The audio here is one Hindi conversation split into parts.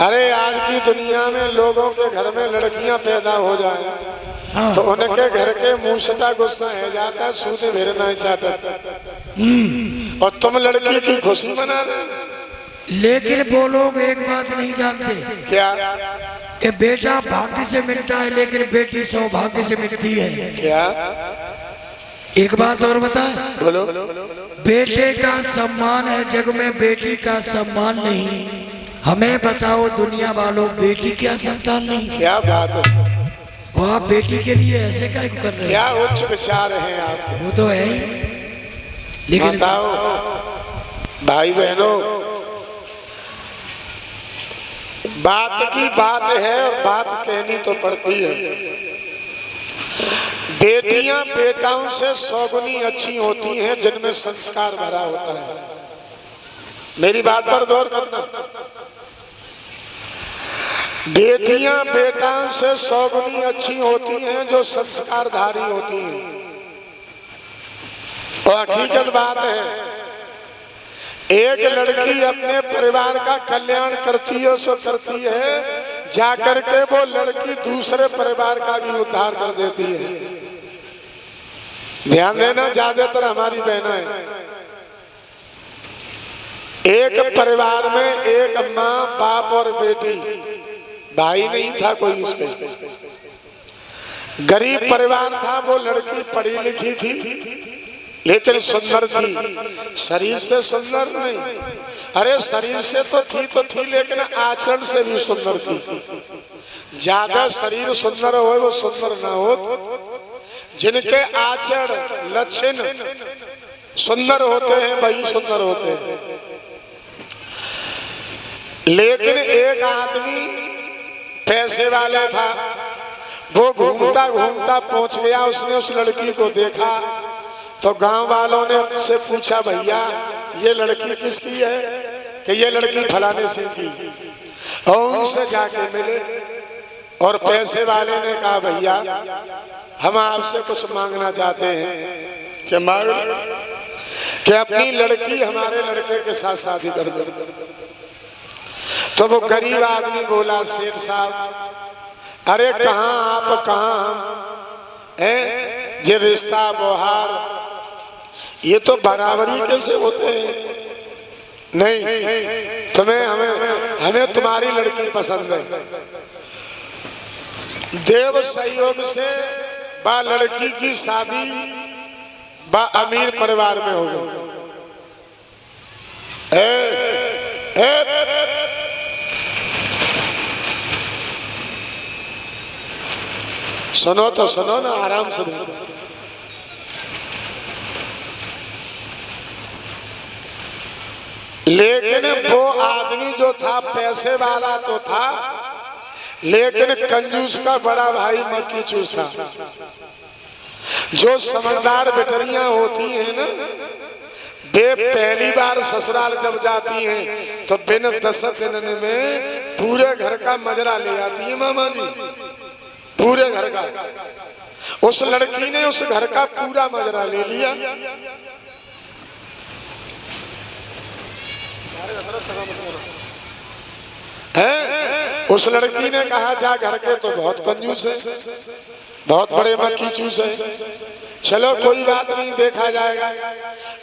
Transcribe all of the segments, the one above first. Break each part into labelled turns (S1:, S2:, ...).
S1: अरे आज की दुनिया में लोगों के घर में लड़कियां पैदा हो जाए तो उनके घर के मुंह गुस्सा है जाता, सूते फिर नहीं चाटत, और तुम लड़की की खुशी मना रहे।
S2: लेकिन वो लोग एक बात नहीं जानते,
S1: क्या?
S2: कि बेटा भाग्य से मिलता है लेकिन बेटी सौभाग्य से मिलती है।
S1: क्या?
S2: एक बात और बताए,
S1: बोलो।
S2: बेटे का सम्मान है जग में, बेटी का सम्मान नहीं। हमें बताओ दुनिया वालों, बेटी क्या संतान नहीं?
S1: क्या बात है,
S2: वो आप बेटी के लिए ऐसे क्या कर रहे हैं?
S1: क्या उच्च विचार हैं आपके।
S2: वो तो है ही, लेकिन
S1: बताओ भाई बहनों, बात की बात है और बात कहनी तो पड़ती है। बेटियां बेटाओं से 100 गुनी अच्छी होती हैं जिनमें संस्कार भरा होता है। मेरी बात पर गौर करना। बेटियां बेटाओं से 100 गुनी अच्छी होती हैं जो संस्कारधारी होती हैं। और हकीकत बात है, एक लड़की अपने परिवार का कल्याण करती है, सो करती है, जाकर के वो लड़की दूसरे परिवार का भी उद्धार कर देती है। ध्यान देना, ज्यादातर हमारी बहनें, एक परिवार में एक माँ बाप और बेटी, भाई नहीं था कोई उसके, गरीब परिवार था। वो लड़की पढ़ी लिखी थी लेकिन सुंदर थी, शरीर से सुंदर नहीं, अरे शरीर से तो थी लेकिन आचरण से भी सुंदर थी। ज्यादा शरीर sunder हो वो सुंदर ना हो, जिनके आचरण लक्षण सुंदर होते हैं वही सुंदर होते हैं। लेकिन एक आदमी पैसे वाले था, वो घूमता घूमता पहुंच गया, उसने उस लड़की को देखा तो गांव वालों ने उससे पूछा, भैया ये लड़की किसकी है? कि ये लड़की फलाने से की। और उनसे जाके मिले और पैसे वाले ने कहा, भैया हम आपसे कुछ मांगना चाहते हैं। कि मांग? कि अपनी लड़की हमारे लड़के के साथ शादी कर दो। तो वो गरीब आदमी बोला, सेठ साहब अरे कहाँ आप कहाँ हम हैं, ये रिश्ता व्यवहार ये तो बराबरी कैसे होते हैं? नहीं, तुम्हें हमें तुम्हारी लड़की पसंद है। देव सहयोग से बा लड़की की शादी बा अमीर परिवार में हो गई। सुनो तो सुनो ना, आराम से बैठो। लेकिन वो आदमी जो था पैसे वाला तो था, लेकिन कंजूस का बड़ा भाई मक्खी चूस था। जो समझदार बेटरियां होती हैं ना, वे पहली बार ससुराल जब जाती हैं तो बिन 10 दिन में पूरे घर का मजरा ले आती है मामा जी, पूरे घर का। उस लड़की ने उस घर का पूरा मजरा ले लिया। है? उस लड़की ने कहा, जा घर के तो बहुत कंजूस है, बहुत बड़े मक्खी चूस है, चलो कोई बात नहीं देखा जाएगा।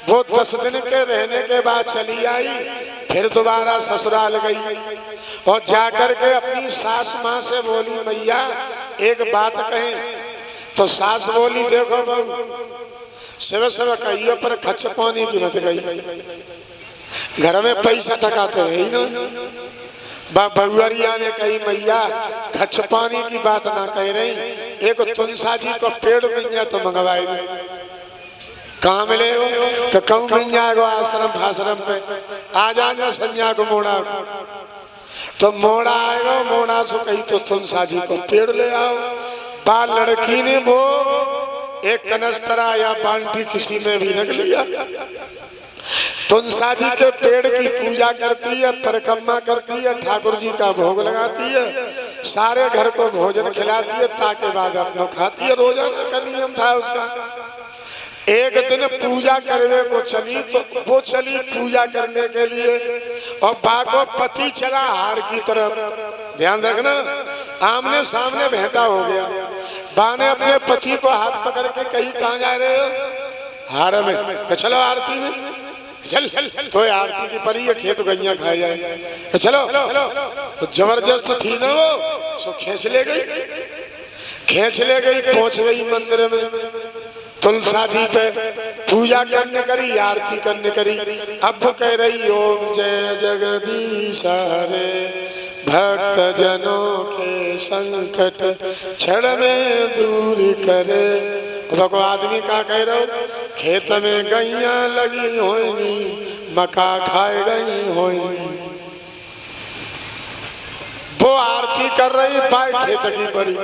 S1: वो 10 दिन के रहने के बाद चली आई, फिर दोबारा ससुराल गई और जाकर के अपनी सास माँ से बोली, मैया एक बात कहें? तो सास बोली, देखो बहू सुबह सुबह कहिए पर खर्च पानी की मत गई, घर में पैसा टका तो है ही ना। बहुअरिया ने कही, मैया खर्च पानी की बात ना कह रही, एक तुलसा जी को पेड़ मिल जाए तो मंगवाए दे। कहाँ मिले हो? कि कहूँ मिल जाएगा आश्रम फाश्रम पे, आ जाना संज्ञा को मोड़ा। तो मोड़ा आएगा, मोड़ा से कही तो तुलसा जी को पेड़ ले आओ। बा लड़की ने वो एक कनस्तरा या बाल्टी किसी में भी रख लिया, तुलसा जी के पेड़ की पूजा करती है, परिक्रमा करती है, ठाकुर जी का भोग लगाती है, सारे घर को भोजन खिलाती है, ताके बाद अपना खाती है। रोजाना का नियम था उसका। एक दिन पूजा करने को चली तो वो चली पूजा करने के लिए और बाको पति चला हार की तरफ। ध्यान रखना, आमने सामने भेंटा हो गया। बा ने अपने पति को हाथ पकड़ के कहीं कहाँ जा रहे हो? हार में। चलो आरती में चल, तो आरती की परी है, खेत गैया खाए जाए, चलो। तो जबरदस्त थी ना वो, सो खींच ले गई, पहुंच गई मंदिर में। तुलसा जी पे पूजा करने करी, आरती करने करी। अब कह रही ओम जय जगदीश रे, भक्त जनों के संकट क्षण में दूर करे। देखो आदमी का कह रहे हो, खेत में गैया लगी होंगी, मका खाए गई होंगी। वो आरती कर रही, पाए खेत की बड़ी,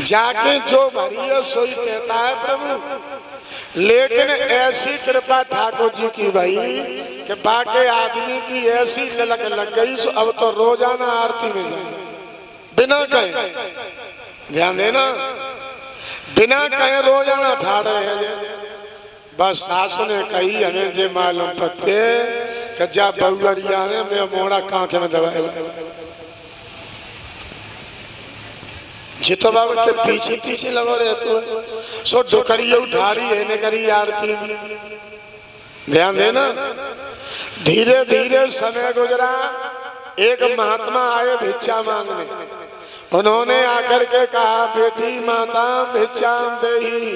S1: जाके जो भरी है सोई कहता है प्रभु। लेकिन ऐसी कृपा ठाकुर जी की भाई कि बाकी आदमी की ऐसी ललक लग गई, सो अब तो रोजाना आरती में जाए बिना कहे। ध्यान देना, बिना कहे रोजाना ठाड़े है। बस सासु ने कही हमें जे मालूम पत्ते कि जा बहुअरिया ने मैं मोड़ा कांखे में दबाए। जितो बाबा के पीछे पीछे लगो रहे तो सो डुकरिया उठाड़ी है ने करी आरती में। ध्यान देना, धीरे धीरे समय गुजरा। एक महात्मा आए भिक्षा मांगने। उन्होंने आकर के कहा बेटी माता भिक्षाम देही।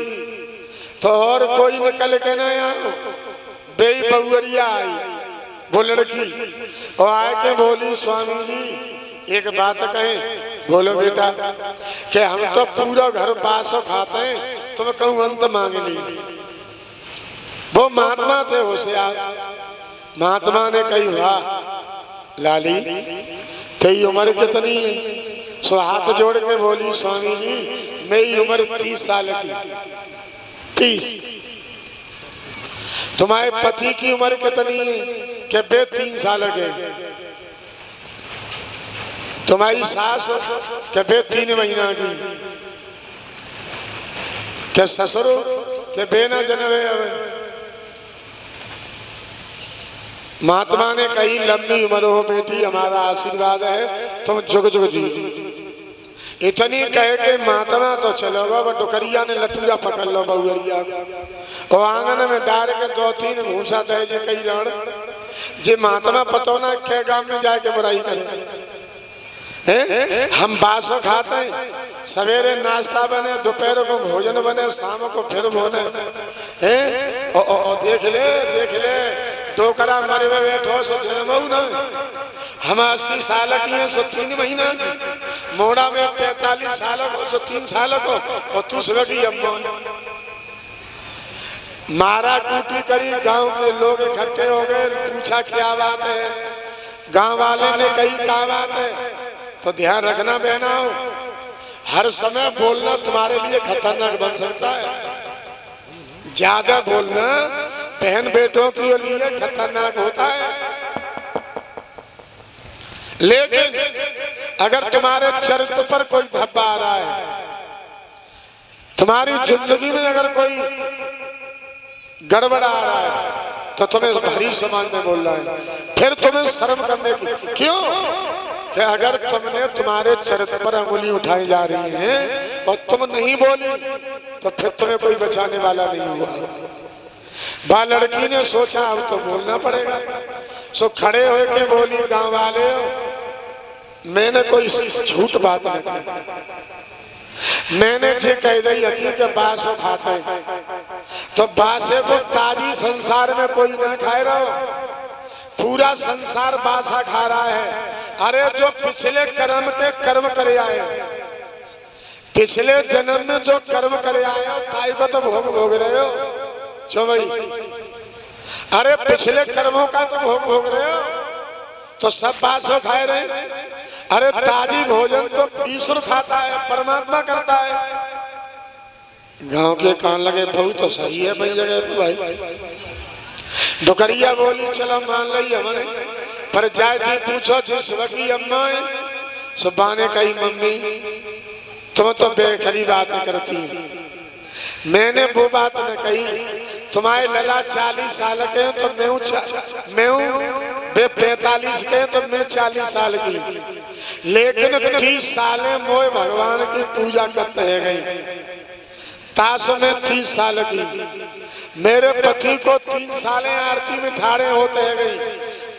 S1: तो और कोई निकल के न आओ, बेई बहुअरिया आई वो लड़की और आके बोली स्वामी जी एक बात कहें। बोलो बेटा, कि हम तो पूरा घर पास खाते हैं, तुम कहूँ अंत मांग ली। वो महात्मा थे होशियार। महात्मा ने कही वाह लाली तेरी उम्र कितनी है? सो हाथ जोड़ के बोली स्वामी जी मेरी उम्र 30 साल की। 30। तुम्हारे पति की उम्र कितनी है? कि वे 3 साल के। तुम्हारी सास के वे 3 महीना की। के ससुर के बेना जनवे। महात्मा ने कही लंबी उम्र हो बेटी, हमारा आशीर्वाद है, तुम जुग जुग जी। इतनी कह के महात्मा तो चलो गो, बट डुकरिया ने लटूरा पकड़ लो बहुअरिया को और आंगन में डाल के 2-3 घूसा दे जे कई रण जे महात्मा पतो ना के गांव में जाके बुराई करे। हम बासो खाते हैं, सवेरे नाश्ता बने, दोपहर को भोजन बने, शाम को फिर बने। देख ले डोकरा मरे में बैठो सो जन्मऊ ना। हम 80 साल की हैं सो 3 महीना की। मोड़ा में 45 साल को सो 3 साल को। और तू सुबह की अम्मा मारा कूटी करी। गांव के लोग इकट्ठे हो गए, पूछा क्या बात है। गांव वाले ने कही क्या बात है। तो ध्यान रखना बहनाओ, हर समय बोलना तुम्हारे लिए खतरनाक बन सकता है। ज्यादा बोलना बहन बेटों के लिए खतरनाक होता है। लेकिन अगर तुम्हारे चरित्र पर कोई धब्बा आ रहा है, तुम्हारी जिंदगी में अगर कोई गड़बड़ आ रहा है, तो तुम्हें भारी समाज में बोलना है। फिर तुम्हें शर्म करने की क्यों? कि अगर तुमने तुम्हारे चरित्र पर अंगुली उठाई जा रही है और तुम नहीं बोली, तो फिर तुम्हें कोई बचाने वाला नहीं हुआ। बा लड़की ने सोचा अब तो बोलना पड़ेगा। सो खड़े होए के बोली गांव वाले हो, मैंने कोई झूठ बात नहीं की। मैंने जे कह दी हती के बासो खाते हैं, तो बासे को ताजी संसार में कोई ना खाए रहो। पूरा संसार बासा खा रहा है। अरे जो पिछले कर्म के कर्म करे आए, पिछले जन्म में जो कर्म करे आए हो, ताई को तो भोग भोग रहे हो। चो भाई, अरे पिछले कर्मों का तो भोग भोग रहे हो, तो सब बासो खाए रहे। अरे ताजी भोजन तो ईश्वर खाता है, परमात्मा करता है। गांव के कान लगे बहुत तो सही है भाई जगह पे भाई। डुकरिया बोली चलो मान ली हमने, पर जाय जी पूछो जिस वकी अम्मा है सुबाने कही मम्मी तुम तो बेखरी बातें करती है। मैंने वो बात न कही, तुम्हारे लला 40 साल के हैं तो मैं हूँ 45 के तो मैं 40 साल की, लेकिन 30 सालें मोए भगवान की पूजा करते है गई। ताश में 30 साल की, मेरे पति को 3 सालें आरती में ठाड़े होते है गई।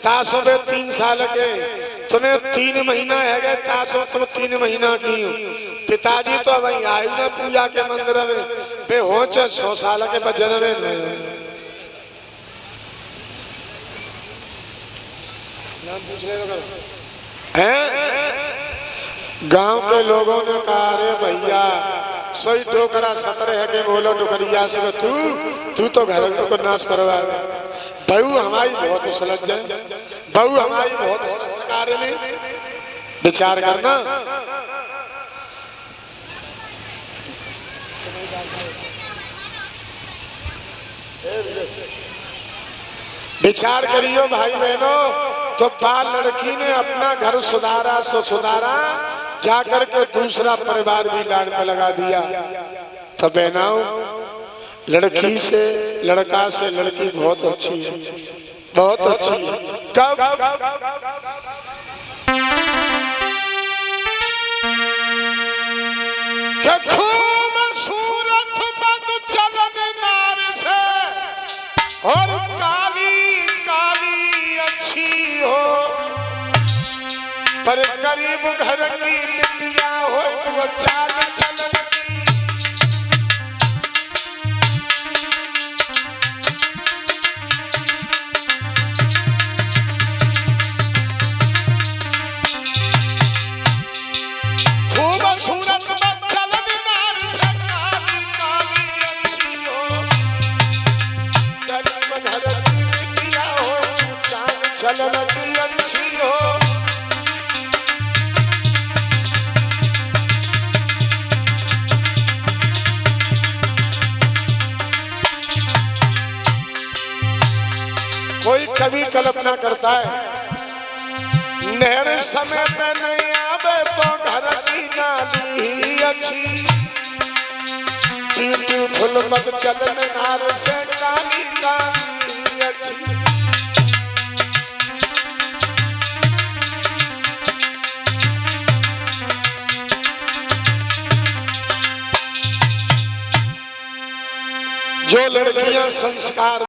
S1: ताश में 3 साल के, तुम्हें 3 महीना है गए ताश में, तुम 3 महीना की हो। पिताजी तो वही आयु न पूजा के मंदिर में बे हो 100 साल के बजन में गांव के लोगों ने कहा अरे भैया सोई टोकरा 17 है के बोलो टोकरिया से तू तो घर को नाश करवा। बहू हमारी बहुत सुलझ जाए, बहू हमारी बहुत संस्कार ने विचार करना। विचार करियो भाई बहनों, तो बाल लड़की ने अपना घर सुधारा सो सुधारा, जाकर के दूसरा परिवार भी लाड़ पे लगा दिया। तो बहनाओ, लड़की से लड़का से लड़की बहुत अच्छी है, बहुत अच्छी है। कब खूबसूरत बद चलन नार से और काली काली अच्छी हो, पर करीब घर की बिटिया हो वो चाल चलन की। खूबसूरत चलन नार से काली काली अच्छी हो, करीब घर की बिटिया हो वो चाल चलन की अच्छी हो। कोई कभी कल्पना करता है नहर समय पे नहीं आवे तो घर की नाली ही अच्छी, ब्यूटीफुल मत चलन नार से काली काली अच्छी। जो लड़कियां संस्कार